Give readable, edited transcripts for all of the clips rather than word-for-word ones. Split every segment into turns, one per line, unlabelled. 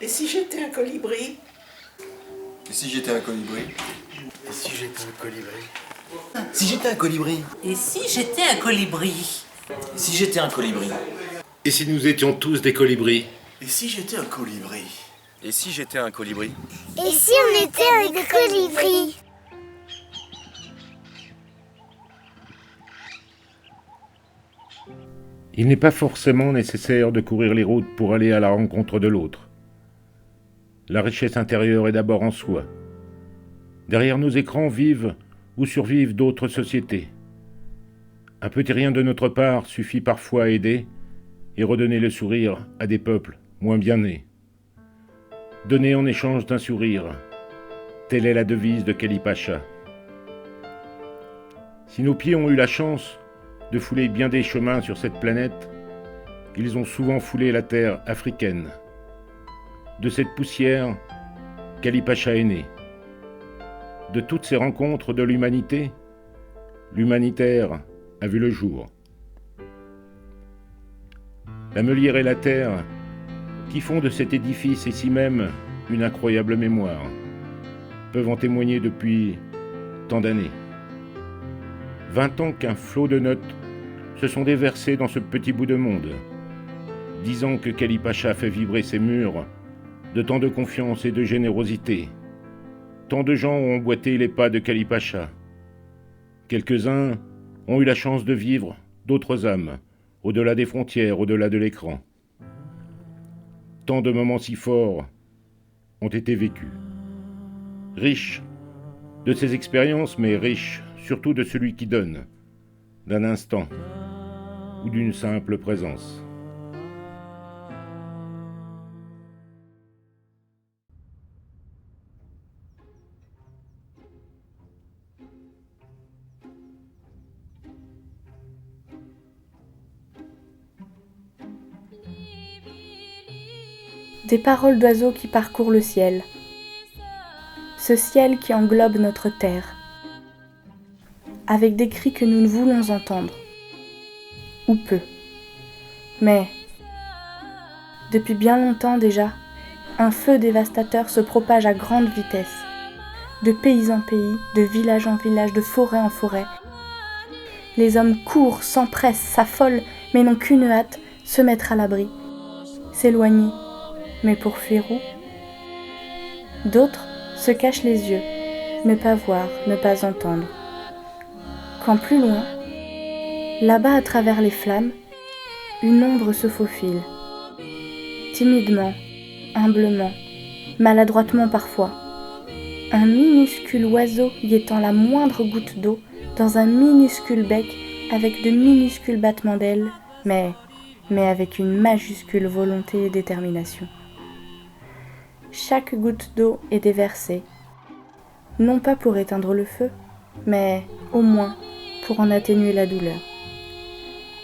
Et si j'étais un colibri?
Et si j'étais un colibri?
Et si j'étais un colibri?
Si j'étais un colibri?
Et si j'étais un colibri?
Et si j'étais un colibri?
Et si nous étions tous des colibris?
Et si j'étais un colibri?
Et si j'étais un colibri?
Et si on était des colibris?
Il n'est pas forcément nécessaire de courir les routes pour aller à la rencontre de l'autre. La richesse intérieure est d'abord en soi. Derrière nos écrans vivent ou survivent d'autres sociétés. Un petit rien de notre part suffit parfois à aider et redonner le sourire à des peuples moins bien nés. Donner en échange d'un sourire, telle est la devise de Kali Pacha. Si nos pieds ont eu la chance de fouler bien des chemins sur cette planète, ils ont souvent foulé la terre africaine. De cette poussière, Kali Pacha est né. De toutes ces rencontres de l'humanité, l'humanitaire a vu le jour. La Meulière et la terre, qui font de cet édifice ici même une incroyable mémoire, peuvent en témoigner depuis tant d'années. 20 ans qu'un flot de notes se sont déversés dans ce petit bout de monde. 10 ans que Kali Pacha fait vibrer ses murs de tant de confiance et de générosité. Tant de gens ont emboîté les pas de Kali Pacha. Quelques-uns ont eu la chance de vivre d'autres âmes, au-delà des frontières, au-delà de l'écran. Tant de moments si forts ont été vécus. Riches de ces expériences, mais riches surtout de celui qui donne, d'un instant ou d'une simple présence.
Des paroles d'oiseaux qui parcourent le ciel. Ce ciel qui englobe notre terre. Avec des cris que nous ne voulons entendre. Ou peu. Mais, depuis bien longtemps déjà, un feu dévastateur se propage à grande vitesse. De pays en pays, de village en village, de forêt en forêt. Les hommes courent, s'empressent, s'affolent, mais n'ont qu'une hâte, se mettre à l'abri. S'éloigner. Mais pour fuir où? D'autres se cachent les yeux, ne pas voir, ne pas entendre. Quand plus loin, là-bas à travers les flammes, une ombre se faufile. Timidement, humblement, maladroitement parfois. Un minuscule oiseau guettant la moindre goutte d'eau dans un minuscule bec avec de minuscules battements d'ailes, mais avec une majuscule volonté et détermination. Chaque goutte d'eau est déversée, non pas pour éteindre le feu, mais au moins pour en atténuer la douleur.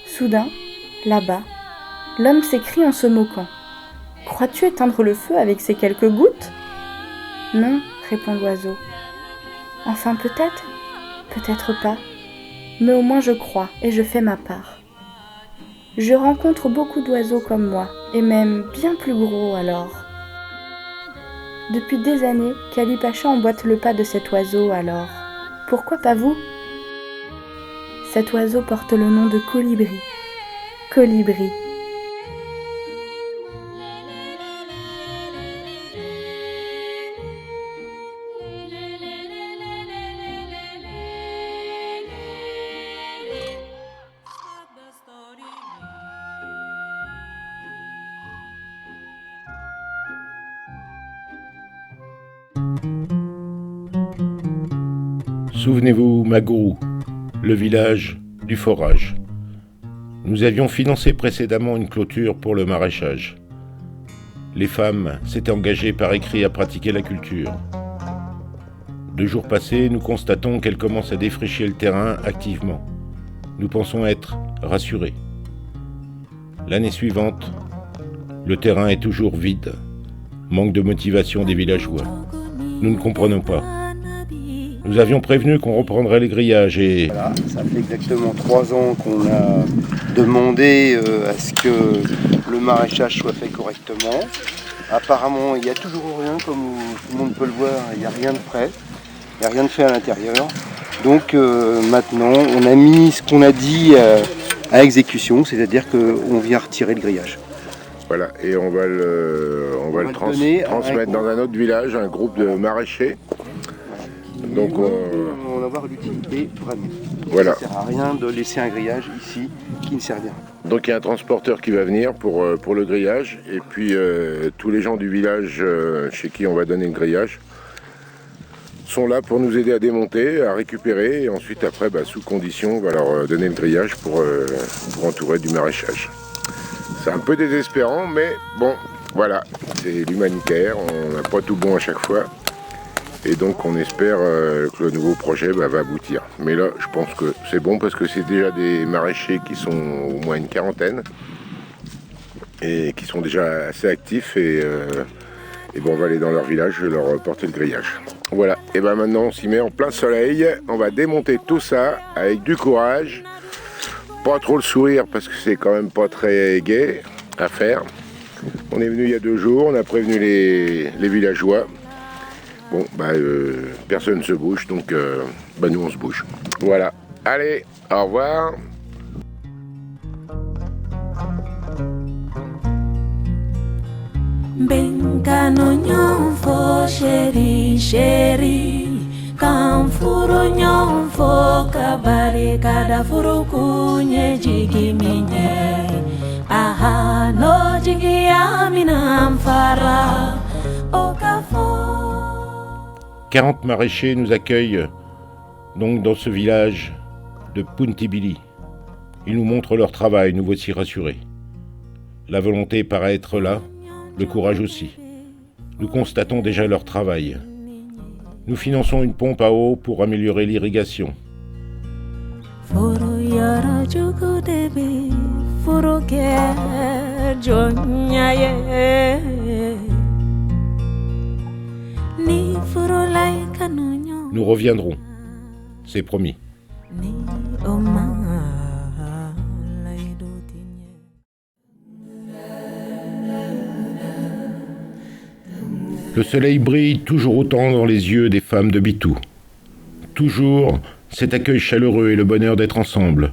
Soudain, là-bas, l'homme s'écrie en se moquant. « Crois-tu éteindre le feu avec ces quelques gouttes ?»« Non, » répond l'oiseau. « Enfin peut-être, peut-être pas, mais au moins je crois et je fais ma part. Je rencontre beaucoup d'oiseaux comme moi, et même bien plus gros alors. » Depuis des années, Kali Pacha emboîte le pas de cet oiseau, alors pourquoi pas vous? Cet oiseau porte le nom de colibri. Colibri.
Souvenez-vous, Magourou, le village du forage. Nous avions financé précédemment une clôture pour le maraîchage. Les femmes s'étaient engagées par écrit à pratiquer la culture. 2 jours passés, nous constatons qu'elles commencent à défricher le terrain activement. Nous pensons être rassurés. L'année suivante, le terrain est toujours vide. Manque de motivation des villageois. Nous ne comprenons pas. Nous avions prévenu qu'on reprendrait les grillages et...
Voilà, ça fait exactement 3 ans qu'on a demandé à ce que le maraîchage soit fait correctement. Apparemment, il n'y a toujours rien, comme tout le monde peut le voir, il n'y a rien de prêt, il n'y a rien de fait à l'intérieur. Donc maintenant, on a mis ce qu'on a dit à exécution, c'est-à-dire qu'on vient retirer le grillage.
Voilà, et on va le transmettre dans un autre village, un groupe de maraîchers. Donc
on va voir l'utilité vraiment.
Voilà.
Ça ne sert à rien de laisser un grillage ici qui ne sert à rien.
Donc il y a un transporteur qui va venir pour le grillage, et puis tous les gens du village chez qui on va donner le grillage sont là pour nous aider à démonter, à récupérer, et ensuite après, sous condition, on va leur donner le grillage pour entourer du maraîchage. C'est un peu désespérant, mais bon, voilà, c'est l'humanitaire, on n'a pas tout bon à chaque fois. Et donc on espère que le nouveau projet va aboutir. Mais là, je pense que c'est bon parce que c'est déjà des maraîchers qui sont au moins une quarantaine et qui sont déjà assez actifs. Et bon, on va aller dans leur village et leur porter le grillage. Voilà, et maintenant on s'y met en plein soleil. On va démonter tout ça avec du courage. Pas trop le sourire parce que c'est quand même pas très gai à faire. On est venu il y a 2 jours, on a prévenu les villageois. Bon, personne ne se bouge, donc nous on se bouge. Voilà, allez, au revoir.
Aha, no jigi amina amfara, okafo.
40 maraîchers nous accueillent donc dans ce village de Puntibili. Ils nous montrent leur travail, nous voici rassurés. La volonté paraît être là, le courage aussi. Nous constatons déjà leur travail. Nous finançons une pompe à eau pour améliorer l'irrigation. Nous reviendrons, c'est promis. Le soleil brille toujours autant dans les yeux des femmes de Bitou. Toujours cet accueil chaleureux et le bonheur d'être ensemble.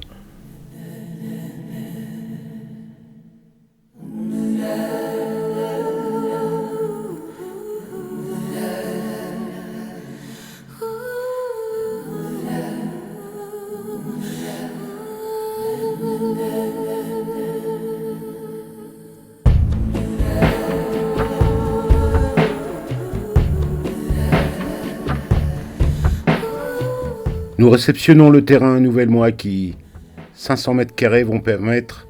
Nous réceptionnons le terrain nouvellement acquis. 500 mètres carrés vont permettre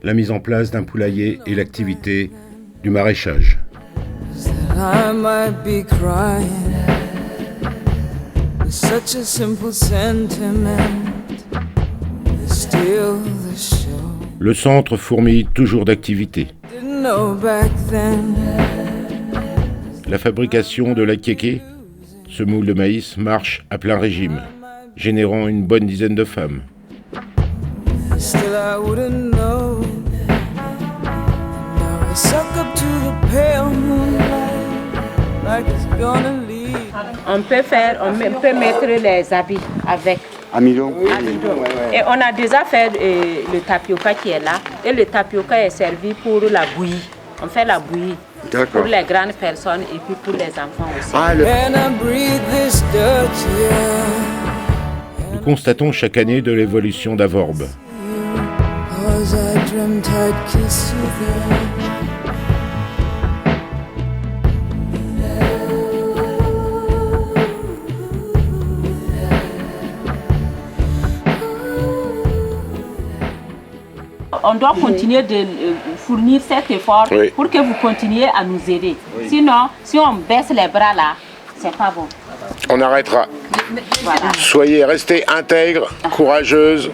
la mise en place d'un poulailler et l'activité du maraîchage. Le centre fourmille toujours d'activités. La fabrication de l'akéké, ce moule de maïs, marche à plein régime, générant une bonne dizaine de femmes.
On peut mettre les habits avec.
Amidon.
Et on a déjà fait le tapioca qui est là. Et le tapioca est servi pour la bouillie. On fait la bouillie. Pour les grandes personnes et puis pour les enfants aussi.
Nous constatons chaque année de l'évolution d'Avorbe.
On doit continuer de fournir cet effort pour que vous continuiez à nous aider. Sinon, si on baisse les bras là, c'est pas bon.
On arrêtera.
Voilà.
Restez intègres, courageuses,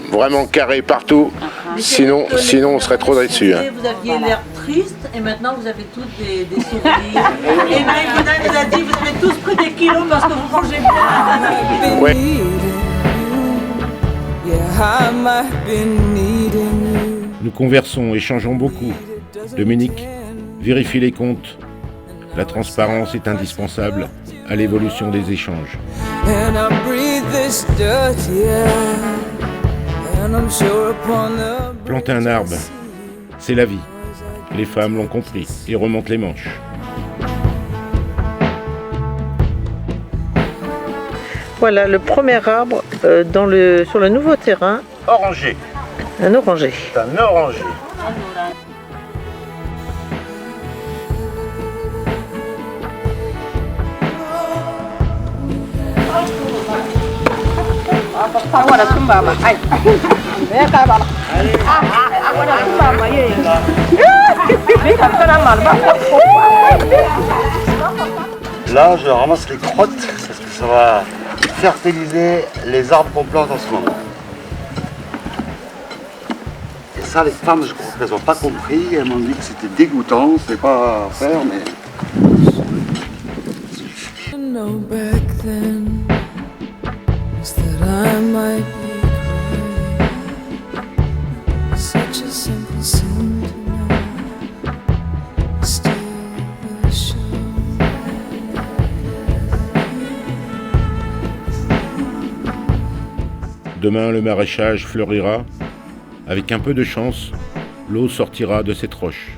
vraiment carrées partout. Sinon on serait trop dessus. Hein.
Vous aviez l'air triste et maintenant vous avez tous des sourires. Et Maïmouna nous a dit vous avez tous pris des kilos parce que vous mangez bien.
Ouais. Nous conversons, échangeons beaucoup. Dominique vérifie les comptes. La transparence est indispensable à l'évolution des échanges. Planter un arbre, c'est la vie. Les femmes l'ont compris et remontent les manches.
Voilà le premier arbre sur le nouveau terrain.
Oranger.
Un oranger.
C'est un oranger.
Là, je ramasse les crottes parce que ça va fertiliser les arbres qu'on plante en ce moment. Et ça, les femmes, je crois qu'elles n'ont pas compris. Elles m'ont dit que c'était dégoûtant, c'est pas à faire, mais...
Demain, le maraîchage fleurira. Avec un peu de chance, l'eau sortira de cette roche.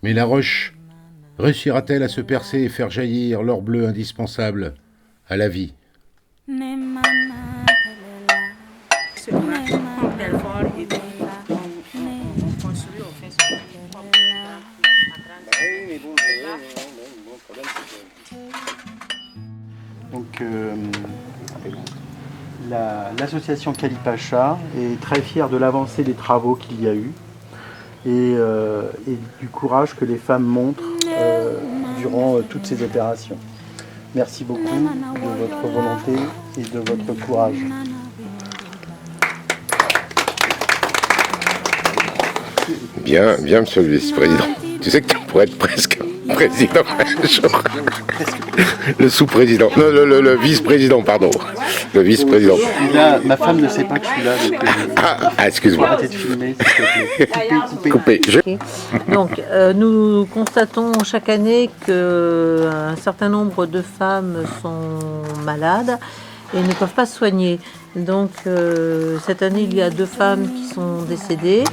Mais la roche réussira-t-elle à se percer et faire jaillir l'or bleu indispensable à la vie ?
Donc, l'association Kalipacha est très fière de l'avancée des travaux qu'il y a eu et du courage que les femmes montrent durant toutes ces opérations. Merci beaucoup de votre volonté et de votre courage.
Bien, monsieur le vice-président. Tu sais que tu pourrais être presque président un jour. Le sous-président. Non, le vice-président, pardon. Le vice-président.
Là, ma femme ne sait pas que je suis là. Donc,
excuse-moi.
Arrêtez de filmer, s'il te plaît.
Coupé.
Donc, nous constatons chaque année qu'un certain nombre de femmes sont malades et ne peuvent pas se soigner. Donc, cette année, il y a 2 femmes qui sont décédées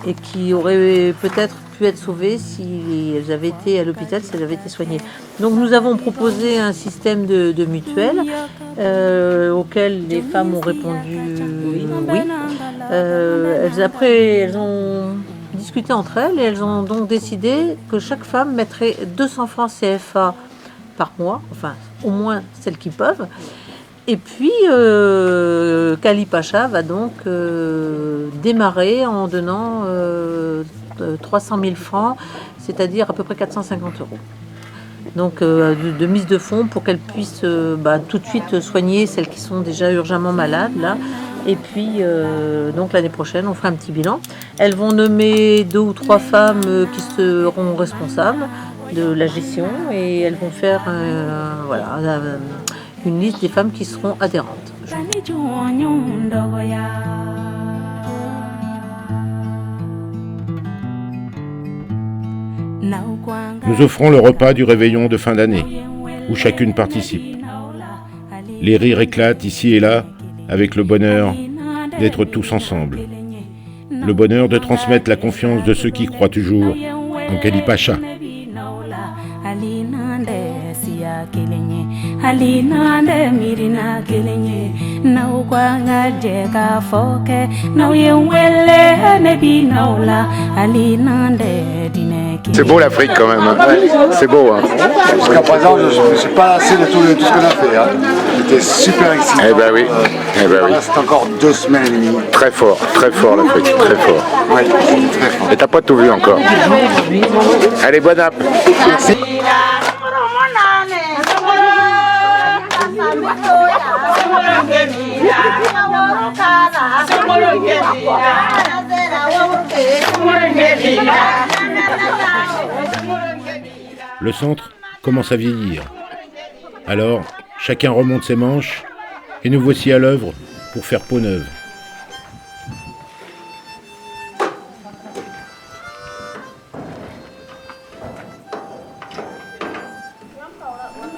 et qui auraient peut-être pu être sauvées si elles avaient été à l'hôpital, si elles avaient été soignées. Donc nous avons proposé un système de mutuelle auquel les femmes ont répondu oui. Elles ont discuté entre elles et elles ont donc décidé que chaque femme mettrait 200 francs CFA par mois, enfin au moins celles qui peuvent. Et puis, Kalipacha va donc démarrer en donnant 300 000 francs, c'est-à-dire à peu près 450 €. Donc, de mise de fonds pour qu'elles puissent tout de suite soigner celles qui sont déjà urgemment malades, là. Et puis, donc l'année prochaine, on fera un petit bilan. Elles vont nommer 2 ou 3 femmes qui seront responsables de la gestion et elles vont faire une liste des femmes qui seront adhérentes.
Nous offrons le repas du réveillon de fin d'année, où chacune participe. Les rires éclatent ici et là, avec le bonheur d'être tous ensemble. Le bonheur de transmettre la confiance de ceux qui croient toujours en Kalipacha.
C'est beau l'Afrique quand même, hein. C'est beau. Hein.
Jusqu'à présent, je ne me suis pas lassé de tout ce qu'on a fait. Hein. J'étais super excité.
Eh ben oui.
C'est encore 2 semaines et demie.
Très fort l'Afrique, très fort.
Oui, très fort.
Et t'as pas tout vu encore. Allez, bonne app.
Merci.
Le centre commence à vieillir. Alors, chacun remonte ses manches, et nous voici à l'œuvre pour faire peau neuve.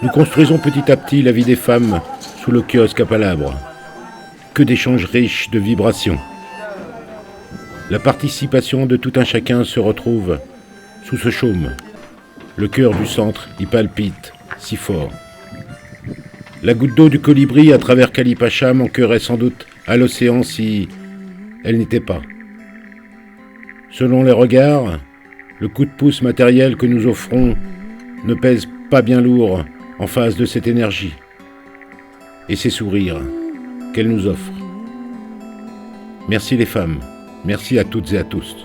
Nous construisons petit à petit la vie des femmes sous le kiosque à palabres. Que d'échanges riches de vibrations. La participation de tout un chacun se retrouve sous ce chaume. Le cœur du centre y palpite si fort. La goutte d'eau du colibri à travers Kalipacha manquerait sans doute à l'océan si elle n'était pas. Selon les regards, le coup de pouce matériel que nous offrons ne pèse pas bien lourd en face de cette énergie et ces sourires qu'elle nous offre. Merci les femmes, merci à toutes et à tous.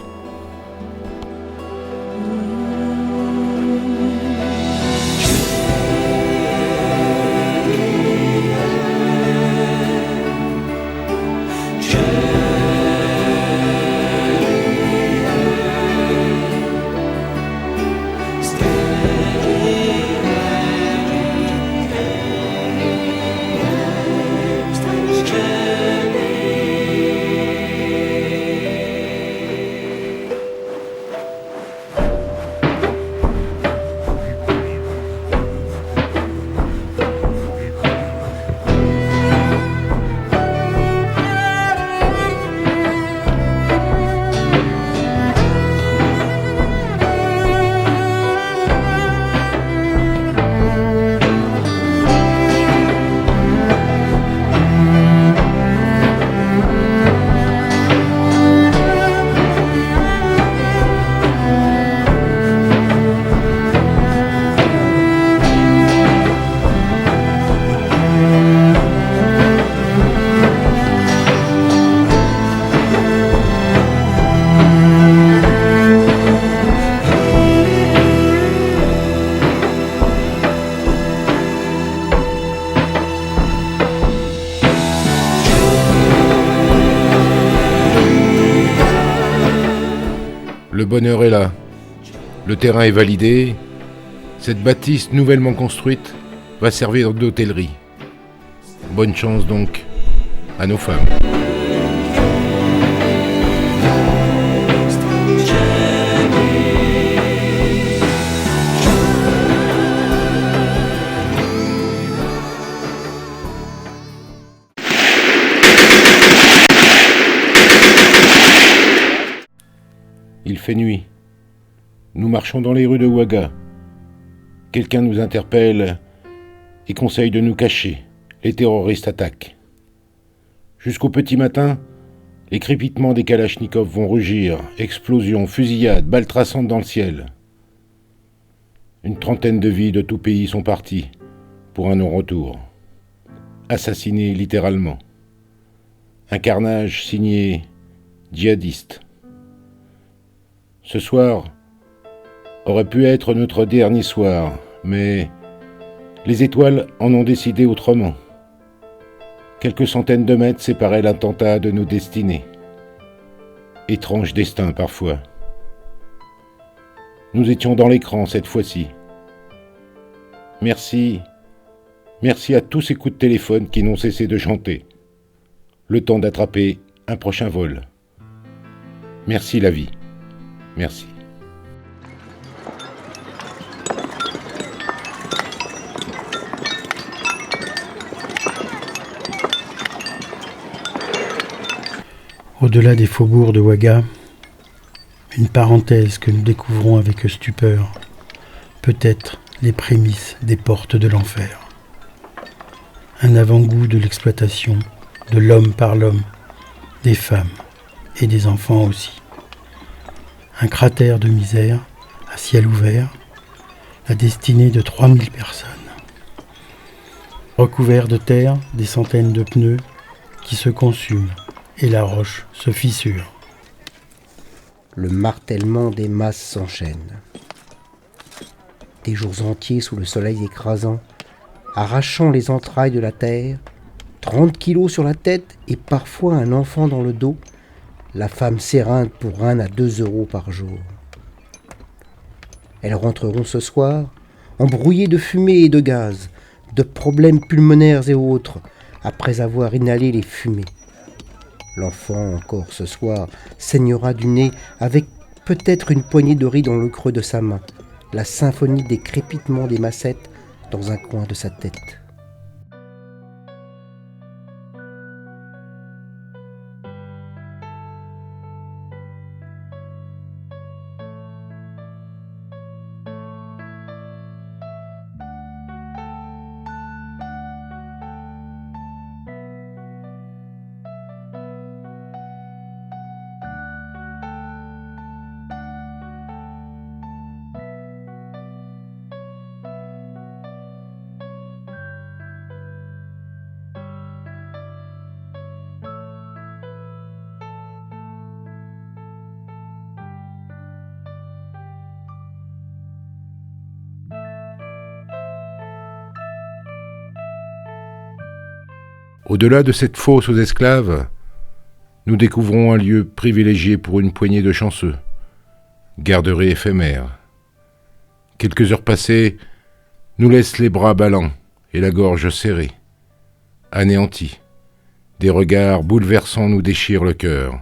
Le bonheur est là. Le terrain est validé. Cette bâtisse nouvellement construite va servir d'hôtellerie. Bonne chance donc à nos femmes. Il fait nuit. Nous marchons dans les rues de Ouaga. Quelqu'un nous interpelle et conseille de nous cacher. Les terroristes attaquent. Jusqu'au petit matin, les crépitements des kalachnikovs vont rugir. Explosions, fusillades, balles traçantes dans le ciel. Une trentaine de vies de tout pays sont parties pour un non-retour. Assassinés littéralement. Un carnage signé djihadiste. Ce soir aurait pu être notre dernier soir, mais les étoiles en ont décidé autrement. Quelques centaines de mètres séparaient l'attentat de nos destinées. Étrange destin parfois. Nous étions dans l'écran cette fois-ci. Merci à tous ces coups de téléphone qui n'ont cessé de chanter. Le temps d'attraper un prochain vol. Merci la vie. Merci.
Au-delà des faubourgs de Ouaga, une parenthèse que nous découvrons avec stupeur, peut-être les prémices des portes de l'enfer. Un avant-goût de l'exploitation de l'homme par l'homme, des femmes et des enfants aussi. Un cratère de misère, à ciel ouvert, la destinée de 3000 personnes. Recouvert de terre, des centaines de pneus qui se consument et la roche se fissure.
Le martèlement des masses s'enchaîne. Des jours entiers sous le soleil écrasant, arrachant les entrailles de la terre, 30 kilos sur la tête et parfois un enfant dans le dos, la femme s'éreinte pour 1 à 2 € par jour. Elles rentreront ce soir, embrouillées de fumée et de gaz, de problèmes pulmonaires et autres, après avoir inhalé les fumées. L'enfant, encore ce soir, saignera du nez avec peut-être une poignée de riz dans le creux de sa main, la symphonie des crépitements des massettes dans un coin de sa tête.
Au-delà de cette fosse aux esclaves, nous découvrons un lieu privilégié pour une poignée de chanceux, garderie éphémère. Quelques heures passées nous laissent les bras ballants et la gorge serrée. Anéantis, des regards bouleversants nous déchirent le cœur.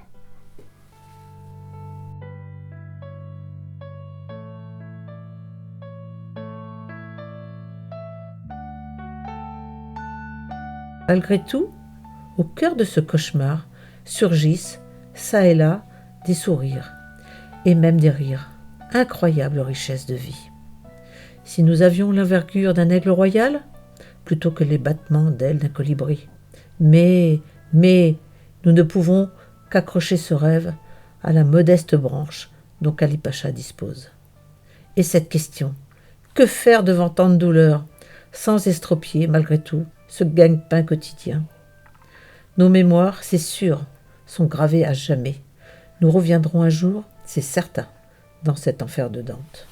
Malgré tout, au cœur de ce cauchemar surgissent, çà et là, des sourires et même des rires. Incroyable richesse de vie. Si nous avions l'envergure d'un aigle royal, plutôt que les battements d'ailes d'un colibri. Mais, nous ne pouvons qu'accrocher ce rêve à la modeste branche dont Kali-Pacha dispose. Et cette question, que faire devant tant de douleurs, sans estropier, malgré tout, ce gagne-pain quotidien? Nos mémoires, c'est sûr, sont gravées à jamais. Nous reviendrons un jour, c'est certain, dans cet enfer de Dante.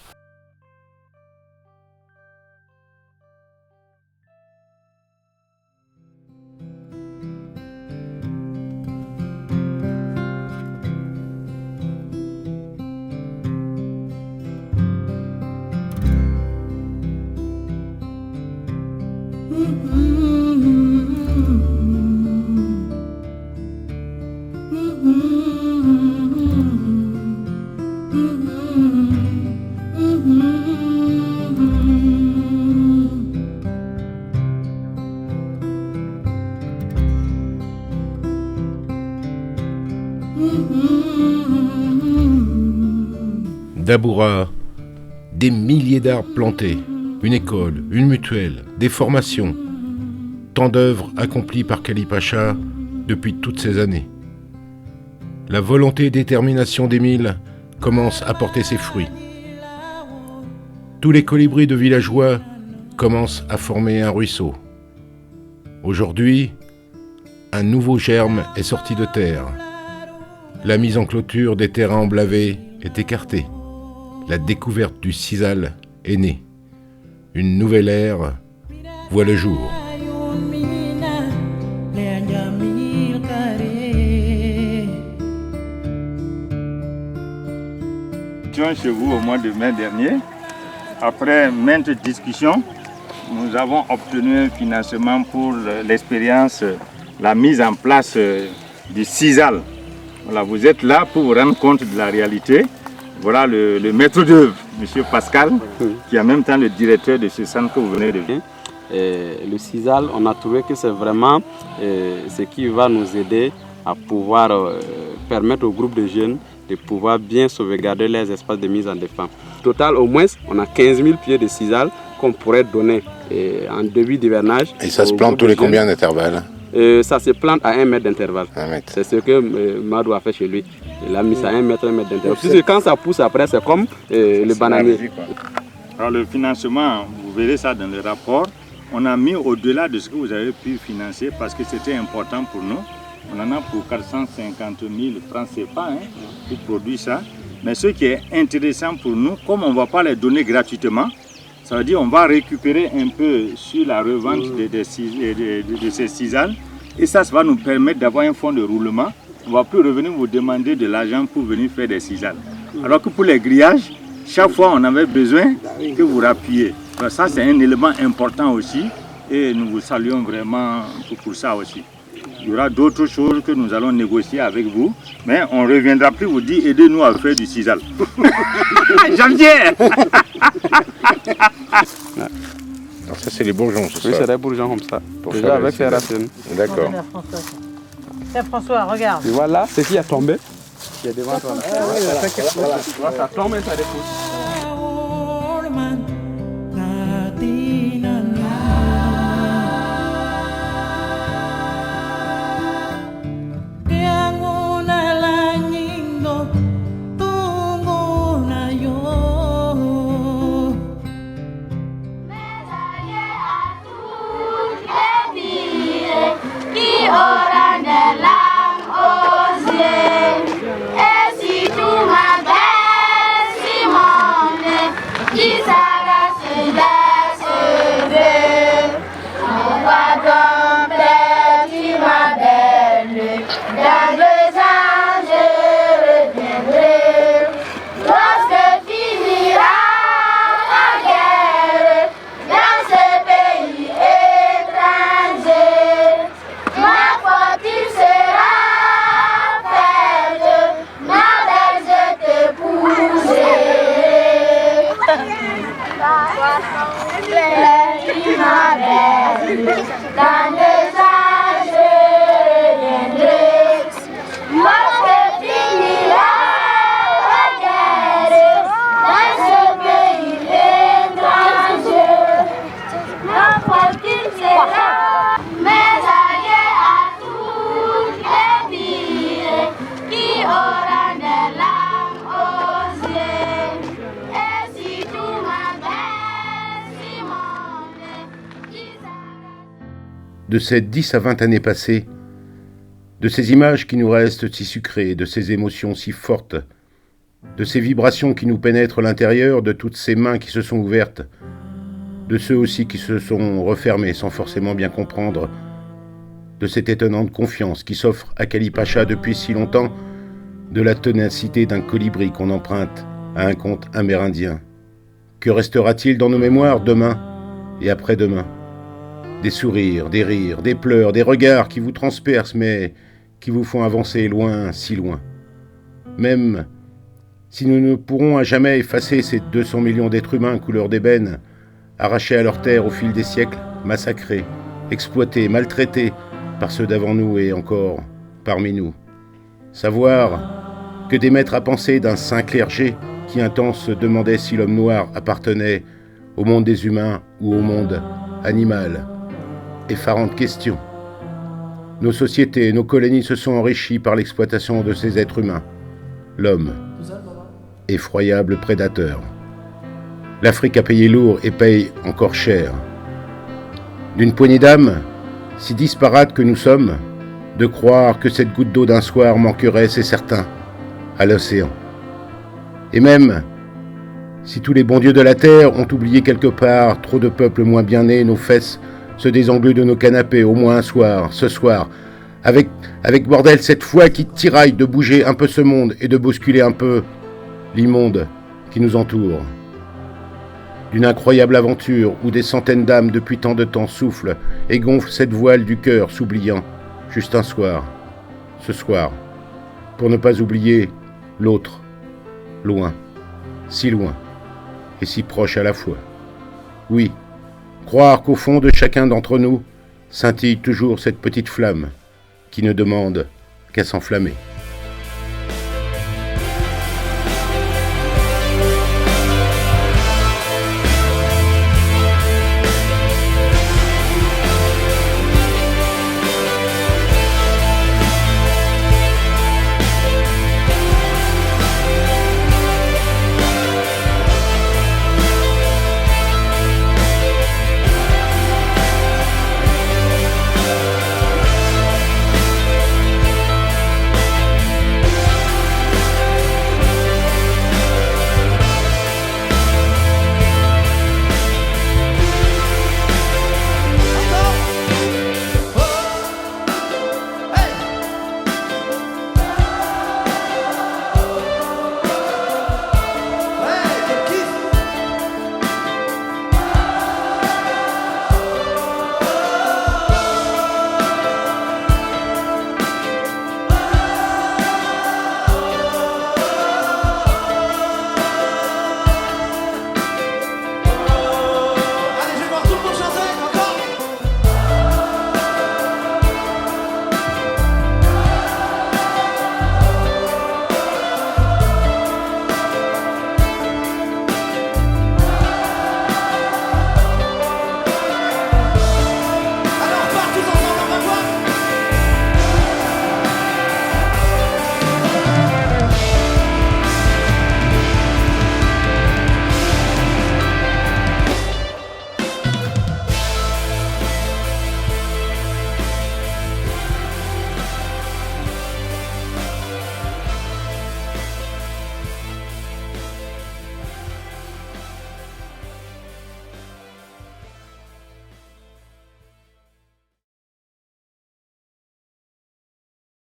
Daboura, des milliers d'arbres plantés, une école, une mutuelle, des formations, tant d'œuvres accomplies par Kali-Pacha depuis toutes ces années. La volonté et détermination d'Émile commence à porter ses fruits. Tous les colibris de villageois commencent à former un ruisseau. Aujourd'hui, un nouveau germe est sorti de terre. La mise en clôture des terrains emblavés est écartée. La découverte du sisal est née. Une nouvelle ère voit le jour.
Chez vous au mois de mai dernier. Après maintes discussions, nous avons obtenu un financement pour l'expérience, la mise en place du sisal. Voilà, vous êtes là pour vous rendre compte de la réalité. Voilà le maître d'œuvre, M. Pascal, qui est en même temps le directeur de ce centre que vous venez de voir.
Le sisal, on a trouvé que c'est vraiment ce qui va nous aider à pouvoir permettre au groupe de jeunes de pouvoir bien sauvegarder les espaces de mise en défense. Au total, au moins, on a 15 000 pieds de sisal qu'on pourrait donner en début d'hivernage.
Et ça se plante tous les combien d'intervalles?
Ça se plante à 1 mètre d'intervalle. C'est ce que Madou a fait chez lui. Il a mis ça à 1 mètre d'intervalle. Parce que quand ça pousse après, c'est comme le bananier.
Alors le financement, vous verrez ça dans le rapport. On a mis au-delà de ce que vous avez pu financer parce que c'était important pour nous. On en a pour 450 000 francs CFA pour produire ça. Mais ce qui est intéressant pour nous, comme on ne va pas les donner gratuitement, ça veut dire qu'on va récupérer un peu sur la revente de ces sisal. Et ça va nous permettre d'avoir un fonds de roulement. On ne va plus revenir vous demander de l'argent pour venir faire des sisal. Alors que pour les grillages, chaque fois on avait besoin que vous rappuyiez. Alors ça c'est un élément important aussi et nous vous saluons vraiment pour ça aussi. Il y aura d'autres choses que nous allons négocier avec vous, mais on ne reviendra plus vous dire aidez-nous à faire du sisal. Janvier.
Alors ça c'est les bourgeons, c'est ça?
Oui, c'est des bourgeons comme ça.
Pour
déjà
faire
avec
le
ses racines.
D'accord.
Tiens François, regarde.
Et voilà ce qui a tombé. Qui est devant toi. Voilà. Ça tombe et ça repousse.
De ces 10 à 20 années passées, de ces images qui nous restent si sucrées, de ces émotions si fortes, de ces vibrations qui nous pénètrent l'intérieur, de toutes ces mains qui se sont ouvertes, de ceux aussi qui se sont refermés sans forcément bien comprendre, de cette étonnante confiance qui s'offre à Kali Pacha depuis si longtemps, de la ténacité d'un colibri qu'on emprunte à un conte amérindien. Que restera-t-il dans nos mémoires demain et après-demain ? Des sourires, des rires, des pleurs, des regards qui vous transpercent mais qui vous font avancer loin, si loin. Même si nous ne pourrons à jamais effacer ces 200 millions d'êtres humains couleur d'ébène, arrachés à leur terre au fil des siècles, massacrés, exploités, maltraités par ceux d'avant nous et encore parmi nous. Savoir que des maîtres à penser d'un saint clergé qui un temps se demandait si l'homme noir appartenait au monde des humains ou au monde animal. Effarante question. Nos sociétés, nos colonies se sont enrichies par l'exploitation de ces êtres humains. L'homme, effroyable prédateur. L'Afrique a payé lourd et paye encore cher. D'une poignée d'âmes, si disparates que nous sommes, de croire que cette goutte d'eau d'un soir manquerait, c'est certain, à l'océan. Et même, si tous les bons dieux de la terre ont oublié quelque part trop de peuples moins bien nés, nos fesses se désengluent de nos canapés, au moins un soir, ce soir, avec bordel cette foi qui tiraille de bouger un peu ce monde et de bousculer un peu l'immonde qui nous entoure. D'une incroyable aventure où des centaines d'âmes depuis tant de temps soufflent et gonflent cette voile du cœur, s'oubliant, juste un soir, ce soir, pour ne pas oublier l'autre, loin, si loin et si proche à la fois. Oui, croire qu'au fond de chacun d'entre nous scintille toujours cette petite flamme qui ne demande qu'à s'enflammer.